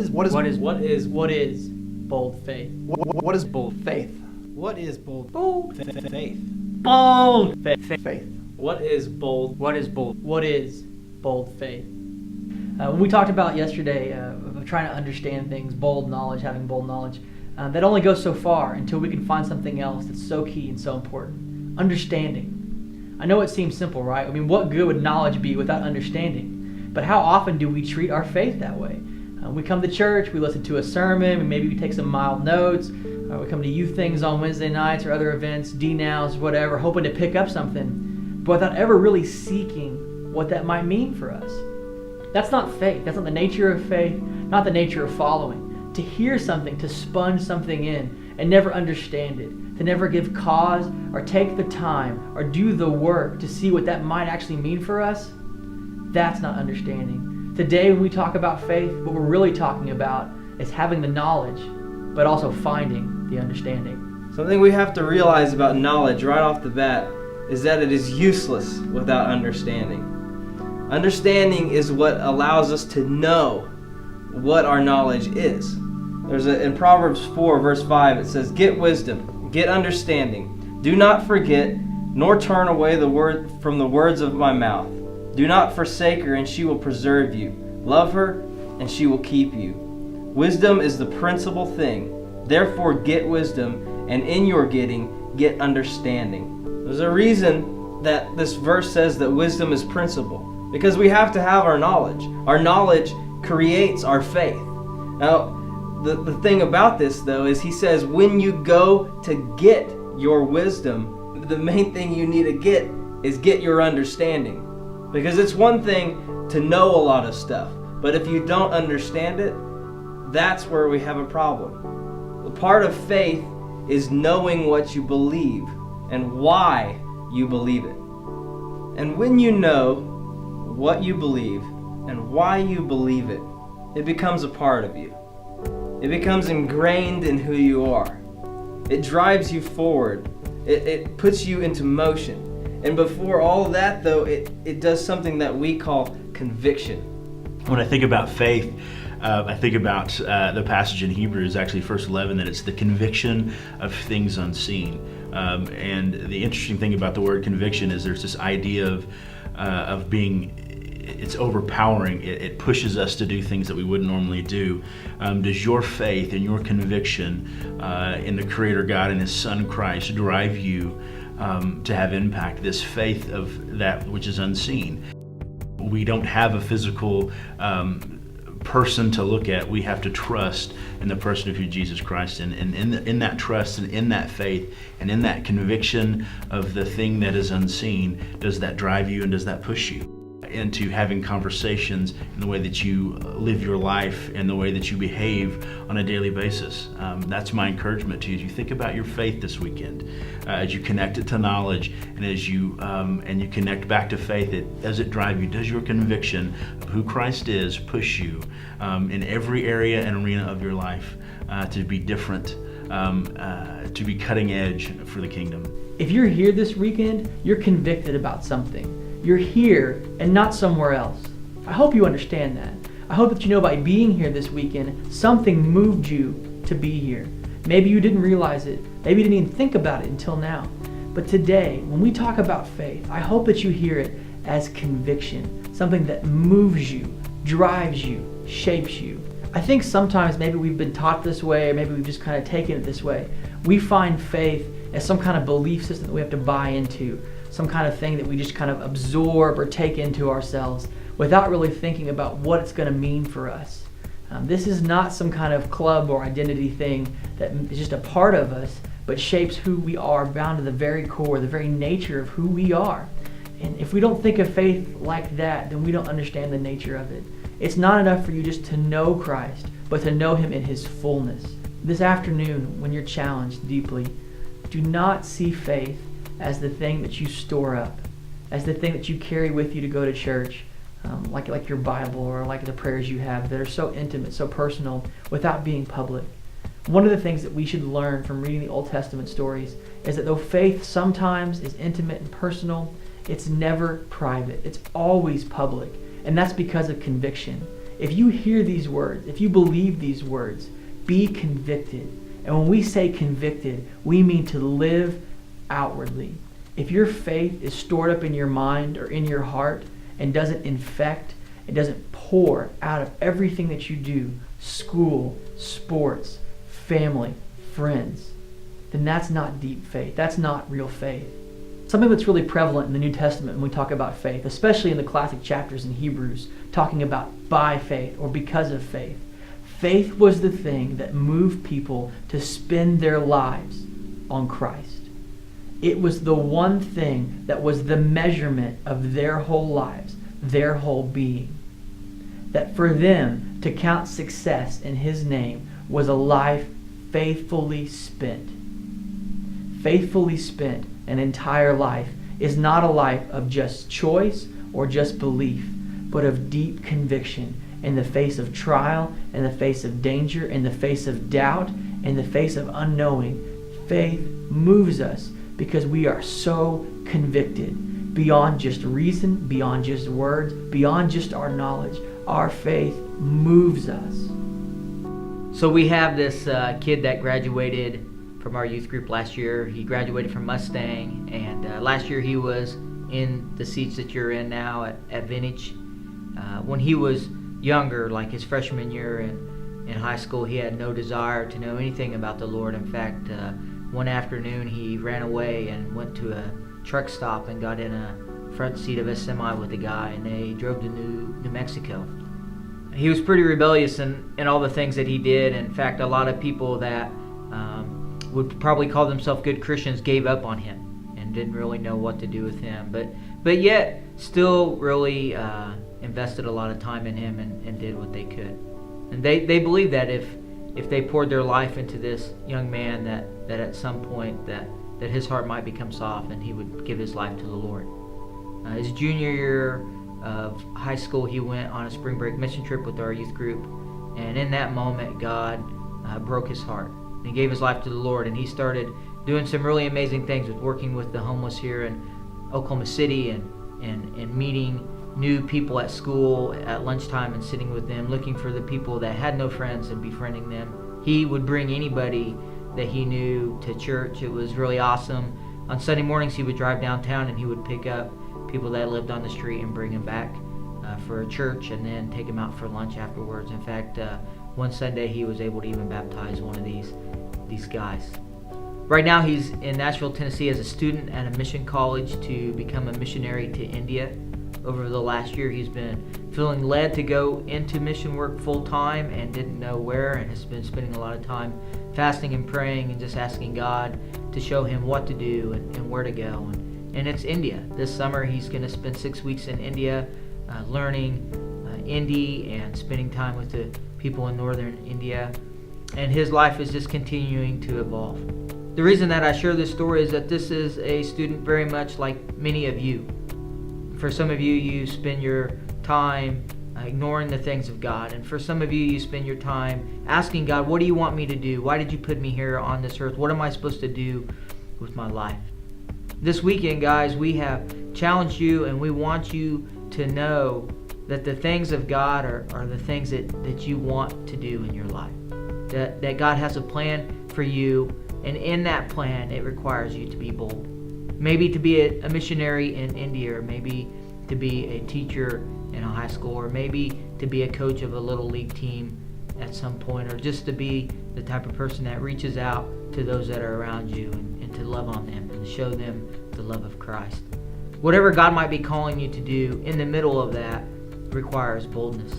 What is bold faith? What is bold faith? What is bold faith? Bold faith. Faith. What is bold? What is bold? What is bold faith? When we talked about yesterday of trying to understand things, bold knowledge, having bold knowledge, that only goes so far until we can find something else that's so key and so important. Understanding. I know it seems simple, right? I mean, what good would knowledge be without understanding? But how often do we treat our faith that way? We come to church, we listen to a sermon, maybe we take some mild notes, we come to youth things on Wednesday nights or other events, D-Nows, whatever, hoping to pick up something, but without ever really seeking what that might mean for us. That's not faith. That's not the nature of faith, not the nature of following. To hear something, to sponge something in and never understand it, to never give cause or take the time or do the work to see what that might actually mean for us, that's not understanding. Today when we talk about faith, what we're really talking about is having the knowledge, but also finding the understanding. Something we have to realize about knowledge right off the bat is that it is useless without understanding. Understanding is what allows us to know what our knowledge is. In Proverbs 4 verse 5 it says, "Get wisdom, get understanding. Do not forget, nor turn away from the words of my mouth. Do not forsake her, and she will preserve you. Love her, and she will keep you. Wisdom is the principal thing. Therefore get wisdom, and in your getting, get understanding." There's a reason that this verse says that wisdom is principal. Because we have to have our knowledge. Our knowledge creates our faith. Now, the thing about this, though, is he says when you go to get your wisdom, the main thing you need to get is get your understanding. Because it's one thing to know a lot of stuff, but if you don't understand it, that's where we have a problem. The part of faith is knowing what you believe and why you believe it. And when you know what you believe and why you believe it, it becomes a part of you. It becomes ingrained in who you are. It drives you forward. It puts you into motion. And before all of that, though, it does something that we call conviction. When I think about faith, I think about the passage in Hebrews, actually verse 11, that it's the conviction of things unseen. And the interesting thing about the word conviction is there's this idea of being, it's overpowering. It pushes us to do things that we wouldn't normally do. Does your faith and your conviction in the Creator God and His Son Christ drive you to have impact, this faith of that which is unseen? We don't have a physical person to look at. We have to trust in the person of who Jesus Christ, and in that trust and in that faith and in that conviction of the thing that is unseen, does that drive you and does that push you into having conversations in the way that you live your life and the way that you behave on a daily basis. That's my encouragement to you as you think about your faith this weekend, as you connect it to knowledge, and as you connect back to faith. Does it drive you? Does your conviction of who Christ is push you in every area and arena of your life to be different, to be cutting edge for the kingdom? If you're here this weekend, you're convicted about something. You're here and not somewhere else. I hope you understand that. I hope that you know by being here this weekend, something moved you to be here. Maybe you didn't realize it. Maybe you didn't even think about it until now. But today, when we talk about faith, I hope that you hear it as conviction, something that moves you, drives you, shapes you. I think sometimes maybe we've been taught this way, or maybe we've just kind of taken it this way. We find faith as some kind of belief system that we have to buy into, some kind of thing that we just kind of absorb or take into ourselves without really thinking about what it's going to mean for us. This is not some kind of club or identity thing that is just a part of us, but shapes who we are down to the very core, the very nature of who we are. And if we don't think of faith like that, then we don't understand the nature of it. It's not enough for you just to know Christ, but to know Him in His fullness. This afternoon, when you're challenged deeply, do not see faith as the thing that you store up, as the thing that you carry with you to go to church, like your Bible or like the prayers you have that are so intimate, so personal, without being public. One of the things that we should learn from reading the Old Testament stories is that though faith sometimes is intimate and personal, it's never private. It's always public. And that's because of conviction. If you hear these words, if you believe these words, be convicted. And when we say convicted, we mean to live outwardly. If your faith is stored up in your mind or in your heart and doesn't infect, it doesn't pour out of everything that you do, school, sports, family, friends, then that's not deep faith. That's not real faith. Something that's really prevalent in the New Testament when we talk about faith, especially in the classic chapters in Hebrews, talking about by faith or because of faith. Faith was the thing that moved people to spend their lives on Christ. It was the one thing that was the measurement of their whole lives, their whole being. That for them to count success in His name was a life faithfully spent. Faithfully spent, an entire life, is not a life of just choice or just belief, but of deep conviction in the face of trial, in the face of danger, in the face of doubt, in the face of unknowing. Faith moves us because we are so convicted beyond just reason, beyond just words, beyond just our knowledge. Our faith moves us. So we have this kid that graduated from our youth group last year. He graduated from Mustang, and last year he was in the seats that you're in now at Vintage. When he was younger, like his freshman year in high school, he had no desire to know anything about the Lord. In fact, one afternoon he ran away and went to a truck stop and got in a front seat of a semi with a guy, and they drove to New Mexico. He was pretty rebellious in all the things that he did. In fact, a lot of people that would probably call themselves good Christians gave up on him and didn't really know what to do with him, but yet still really invested a lot of time in him and did what they could. And they believed that if they poured their life into this young man, that at some point that his heart might become soft and he would give his life to the Lord. His junior year of high school, he went on a spring break mission trip with our youth group, and in that moment God broke his heart. He gave his life to the Lord, and he started doing some really amazing things with working with the homeless here in Oklahoma City and meeting new people at school at lunchtime and sitting with them, looking for the people that had no friends and befriending them. He would bring anybody that he knew to church. It was really awesome. On Sunday mornings he would drive downtown and he would pick up people that lived on the street and bring them back for a church and then take them out for lunch afterwards. In fact, one Sunday he was able to even baptize one of these guys. Right now he's in Nashville, Tennessee as a student at a mission college to become a missionary to India. Over the last year he's been feeling led to go into mission work full time and didn't know where, and has been spending a lot of time fasting and praying and just asking God to show him what to do and where to go. And it's India. This summer he's going to spend 6 weeks in India learning Hindi and spending time with the people in northern India. And his life is just continuing to evolve. The reason that I share this story is that this is a student very much like many of you. For some of you, you spend your time ignoring the things of God. And for some of you, you spend your time asking God, what do you want me to do? Why did you put me here on this earth? What am I supposed to do with my life? This weekend, guys, we have challenged you, and we want you to know that the things of God are the things that you want to do in your life. That God has a plan for you, and in that plan, it requires you to be bold. Maybe to be a missionary in India, or maybe to be a teacher in a high school, or maybe to be a coach of a little league team at some point, or just to be the type of person that reaches out to those that are around you and to love on them and show them the love of Christ. Whatever God might be calling you to do, in the middle of that requires boldness.